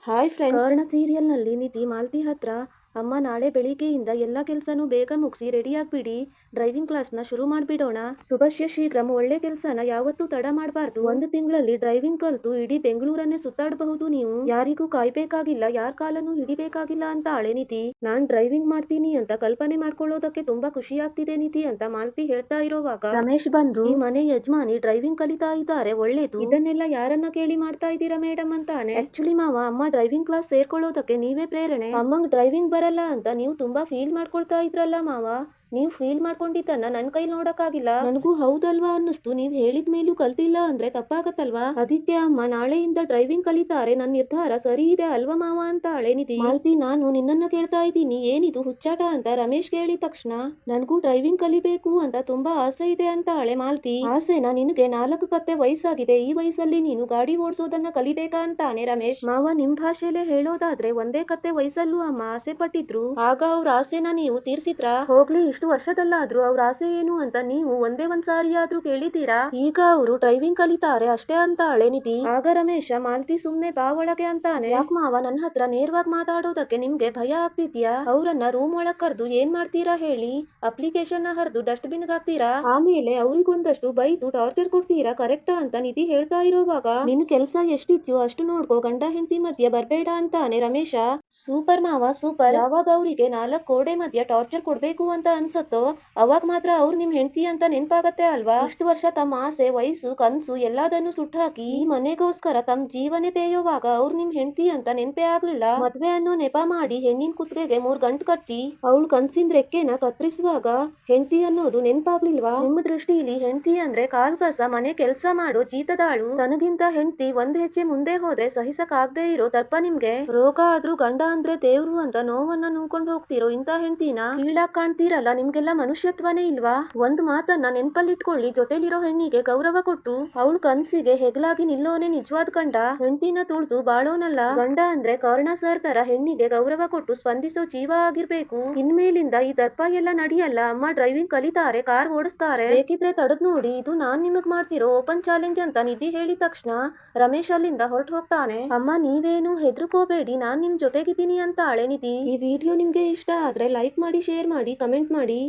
Hi friends. Karna ಸೀರಿಯಲ್ನಲ್ಲಿ ನಿಧಿ ಮಾಲ್ತಿ ಹತ್ರ ಅಮ್ಮ ನಾಳೆ ಬೆಳಿಗ್ಗೆಯಿಂದ ಎಲ್ಲ ಕೆಲಸನೂ ಬೇಗ ಮುಗಿಸಿ ರೆಡಿಯಾಗ್ಬಿಡಿ, ಡ್ರೈವಿಂಗ್ ಕ್ಲಾಸ್ನ ಶುರು ಮಾಡ್ಬಿಡೋಣ. ಶುಭಶ್ಯ ಶೀಘ್ರಂ. ಒಳ್ಳೆ ಕೆಲಸನ ಯಾವತ್ತೂ ತಡ ಮಾಡಬಾರ್ದು. ಒಂದು ತಿಂಗಳಲ್ಲಿ ಡ್ರೈವಿಂಗ್ ಕಲ್ತು ಇಡೀ ಬೆಂಗಳೂರನ್ನೇ ಸುತ್ತಾಡಬಹುದು ನೀವು. ಯಾರಿಗೂ ಕಾಯ್ಬೇಕಾಗಿಲ್ಲ, ಯಾರ ಕಾಲನೂ ಹಿಡಿಬೇಕಾಗಿಲ್ಲ ಅಂತ ಹಳೆ ನಿಧಿ. ನಾನ್ ಡ್ರೈವಿಂಗ್ ಮಾಡ್ತೀನಿ ಅಂತ ಕಲ್ಪನೆ ಮಾಡ್ಕೊಳ್ಳೋದಕ್ಕೆ ತುಂಬಾ ಖುಷಿ ಆಗ್ತಿದೆ ನಿಧಿ ಅಂತ ಮಾಲ್ತಿ ಹೇಳ್ತಾ ಇರೋವಾಗ ರಮೇಶ್ ಬಂದ್ರು. ಈ ಮನೆ ಯಜಮಾನಿ ಡ್ರೈವಿಂಗ್ ಕಲಿತಾ ಇದ್ದಾರೆ, ಒಳ್ಳೇದು. ಇದನ್ನೆಲ್ಲ ಯಾರನ್ನ ಕೇಳಿ ಮಾಡ್ತಾ ಇದ್ದೀರಾ ಮೇಡಮ್ ಅಂತಾನೆ. ಆಕ್ಚುಲಿ ಮಾವ, ಅಮ್ಮ ಡ್ರೈವಿಂಗ್ ಕ್ಲಾಸ್ ಸೇರ್ಕೊಳ್ಳೋದಕ್ಕೆ ನೀವೇ ಪ್ರೇರಣೆ. ಅಮ್ಮಂಗ್ ಡ್ರೈವಿಂಗ್ ಬರಲ್ಲ ಅಂತ ನೀವು ತುಂಬಾ ಫೀಲ್ ಮಾಡ್ಕೊಳ್ತಾ ಇದ್ರಲ್ಲ ಮಾವ, ನೀವು ಫೀಲ್ ಮಾಡ್ಕೊಂಡಿದ್ದನ್ನ ನನ್ ಕೈ ನೋಡಕ್ಕಾಗಿಲ್ಲ. ನನಗೂ ಹೌದಲ್ವಾ ಅನ್ನಿಸ್ತು. ನೀವ್ ಹೇಳಿದ ಮೇಲೂ ಕಲ್ತಿಲ್ಲ ಅಂದ್ರೆ ತಪ್ಪಾಗತ್ತಲ್ವಾ. ಅದಕ್ಕೆ ಅಮ್ಮ ನಾಳೆಯಿಂದ ಡ್ರೈವಿಂಗ್ ಕಲಿತಾರೆ, ನನ್ನ ನಿರ್ಧಾರ ಸರಿ ಇದೆ ಅಲ್ವಾ ಮಾವ ಅಂತ ಹಳೆ ನಿಧಿ. ಮಾಲ್ತಿ, ನಾನು ನಿನ್ನನ್ನ ಕೇಳ್ತಾ ಇದ್ದೀನಿ, ಏನಿದು ಹುಚ್ಚಾಟ ಅಂತ ರಮೇಶ್ ಕೇಳಿದ ತಕ್ಷಣ ನನಗೂ ಡ್ರೈವಿಂಗ್ ಕಲಿಬೇಕು ಅಂತ ತುಂಬಾ ಆಸೆ ಇದೆ ಅಂತ ಹಳೆ ಮಾಲ್ತಿ. ಆಸೆನಾ ನಿನಗೆ? 4 ಕತ್ತೆ ವಯಸ್ಸಾಗಿದೆ, ಈ ವಯಸ್ಸಲ್ಲಿ ನೀನು ಗಾಡಿ ಓಡಿಸೋದನ್ನ ಕಲಿಬೇಕಾ ಅಂತಾನೆ ರಮೇಶ್. ಮಾವ, ನಿಮ್ ಭಾಷೆಲೆ ಹೇಳೋದಾದ್ರೆ 1 ಕತ್ತೆ ವಯಸ್ಸಲ್ಲೂ ಅಮ್ಮ ಆಸೆ ಪಟ್ಟಿದ್ರು, ಆಗ ಅವ್ರ ಆಸೆನ ನೀವು ತೀರ್ಸಿದ್ರಾ? ಹೋಗ್ಲಿ, ಇಷ್ಟು ವರ್ಷದಲ್ಲಾದ್ರೂ ಅವ್ರ ಆಸೆ ಏನು ಅಂತ ನೀವು ಒಂದೇ ಸಾರಿ ಆದ್ರೂ ಕೇಳಿದ್ದೀರಾ? ಈಗ ಅವರು ಡ್ರೈವಿಂಗ್ ಕಲಿತಾರೆ ಅಷ್ಟೇ ಅಂತ ಹಳೆ ನಿಧಿ. ಆಗ ರಮೇಶ, ಮಾಲ್ತಿ ಸುಮ್ನೆ ಬಾ ಒಳಗೆ ಅಂತಾನೆ. ಯಾಕ್ ಮಾವ, ನನ್ನ ಹತ್ರ ನೇರವಾಗಿ ಮಾತಾಡೋದಕ್ಕೆ ನಿಮ್ಗೆ ಭಯ ಆಗ್ತಿದ್ಯಾ? ಅವ್ರನ್ನ ರೂಮ್ ಒಳಗ್ ಕರ್ದು ಏನ್ ಮಾಡ್ತೀರಾ ಹೇಳಿ? ಅಪ್ಲಿಕೇಶನ್ ನ ಹರಿದು ಡಸ್ಟ್ ಬಿನ್ ಹಾಕ್ತೀರಾ, ಆಮೇಲೆ ಅವ್ರಿಗೊಂದಷ್ಟು ಬೈದು ಟಾರ್ಚರ್ ಕೊಡ್ತೀರಾ, ಕರೆಕ್ಟಾ ಅಂತ ನಿಧಿ ಹೇಳ್ತಾ ಇರೋವಾಗ ನಿನ್ ಕೆಲ್ಸ ಎಷ್ಟಿದ್ಯೋ ಅಷ್ಟು ನೋಡ್ಕೋ, ಗಂಡ ಹೆಂಡತಿ ಮಧ್ಯ ಬರ್ಬೇಡ ಅಂತಾನೆ ರಮೇಶ. ಸೂಪರ್ ಮಾವ ಸೂಪರ್. ಯಾವಾಗ ಅವರಿಗೆ 4 ಗೋಡೆ ಮಧ್ಯ ಟಾರ್ಚರ್ ಕೊಡ್ಬೇಕು ಅಂತ ಅನ್ಸುತ್ತೋ ಅವಾಗ ಮಾತ್ರ ಅವ್ರು ನಿಮ್ ಹೆಂಡತಿ ಅಂತ ನೆನ್ಪಾಗತ್ತೆ ಅಲ್ವಾ. ಇಷ್ಟು ವರ್ಷ ತಮ್ಮ ಆಸೆ, ವಯಸ್ಸು, ಕನ್ಸು ಎಲ್ಲದನ್ನು ಸುಟ್ಟಾಕಿ ಈ ಮನೆಗೋಸ್ಕರ ತಮ್ಮ ಜೀವನೇ ತೇಯೋವಾಗ ಅವ್ರು ನಿಮ್ ಹೆಂಡತಿ ಅಂತ ನೆನ್ಪೇ ಆಗ್ಲಿಲ್ಲ. ಮದ್ವೆ ಅನ್ನೋ ನೆಪ ಮಾಡಿ ಹೆಣ್ಣಿನ ಕುತ್ತಿಗೆಗೆ 3 ಗಂಟು ಕಟ್ಟಿ ಅವಳು ಕನ್ಸಿನ ರೆಕ್ಕೆನ ಕತ್ತರಿಸುವಾಗ ಹೆಂಡತಿ ಅನ್ನೋದು ನೆನ್ಪಾಗ್ಲಿಲ್ವಾ? ನಿಮ್ಮ ದೃಷ್ಟಿಲಿ ಹೆಂಡತಿ ಅಂದ್ರೆ ಕಾಲ್ ಕಸ ಮನೆ ಕೆಲ್ಸ ಮಾಡೋ ಜೀತದಾಳು, ತನಗಿಂತ ಹೆಂಡತಿ 1 ಹೆಜ್ಜೆ ಮುಂದೆ ಹೋದ್ರೆ ಸಹಿಸಕ್ ಆಗದೆ ಇರೋ ದರ್ಪ ನಿಮ್ಗೆ. ರೋಗ ಆದ್ರೂ ಗಂಡ ಅಂದ್ರೆ ದೇವ್ರು ಅಂತ ನೋವನ್ನ ನುಂಗ್ಕೊಂಡು ಹೋಗ್ತಿರೋ ಇಂತ ಹೆಂಡತಿನ ಕೀಳಾಗ್ ಕಾಣ್ತೀರಲ್ಲ, ನಿಮ್ಗೆಲ್ಲ ಮನುಷ್ಯತ್ವನೇ ಇಲ್ವಾ? ಒಂದ್ ಮಾತನ್ನ ನೆನ್ಪಲ್ಲಿಟ್ಕೊಳ್ಳಿ, ಜೊತೆಲಿರೋ ಹೆಣ್ಣಿಗೆ ಗೌರವ ಕೊಟ್ಟು ಅವಳ ಕನ್ಸಿಗೆ ಹೆಗಲಾಗಿ ನಿಲ್ಲೋನೆ ನಿಜವಾದ ಗಂಡ. ಹೆಂಡತಿನ ತುಳ್ದು ಬಾಳೋನಲ್ಲ. ಗಂಡ ಅಂದ್ರೆ ಕರ್ಣ ಸರ್ ತರ ಹೆಣ್ಣಿಗೆ ಗೌರವ ಕೊಟ್ಟು ಸ್ಪಂದಿಸೋ ಜೀವ ಆಗಿರ್ಬೇಕು. ಇನ್ಮೇಲಿಂದ ಈ ದರ್ಪ ಎಲ್ಲ ನಡೆಯಲ್ಲ. ಅಮ್ಮ ಡ್ರೈವಿಂಗ್ ಕಲಿತಾರೆ, ಕಾರ್ ಓಡಿಸ್ತಾರೆ, ಬೇಕಿದ್ರೆ ತಡದ್ ನೋಡಿ, ಇದು ನಾನ್ ನಿಮಗ್ ಮಾಡ್ತಿರೋ ಓಪನ್ ಚಾಲೆಂಜ್ ಅಂತ ನಿಧಿ ಹೇಳಿದ ತಕ್ಷಣ ರಮೇಶ್ ಅಲ್ಲಿಂದ ಹೊರಟು ಹೋಗ್ತಾನೆ. ಅಮ್ಮ, ನೀವೇನು ಹೆದರ್ಕೋಬೇಡಿ, ನಾನ್ ನಿಮ್ ಜೊತೆಗಿದ್ದೀನಿ ಅಂತ ಹಳೆ ನಿಧಿ. ಈ ವಿಡಿಯೋ ನಿಮ್ಗೆ ಇಷ್ಟ ಆದ್ರೆ ಲೈಕ್ ಮಾಡಿ, ಶೇರ್ ಮಾಡಿ, ಕಮೆಂಟ್ ಮಾಡಿ.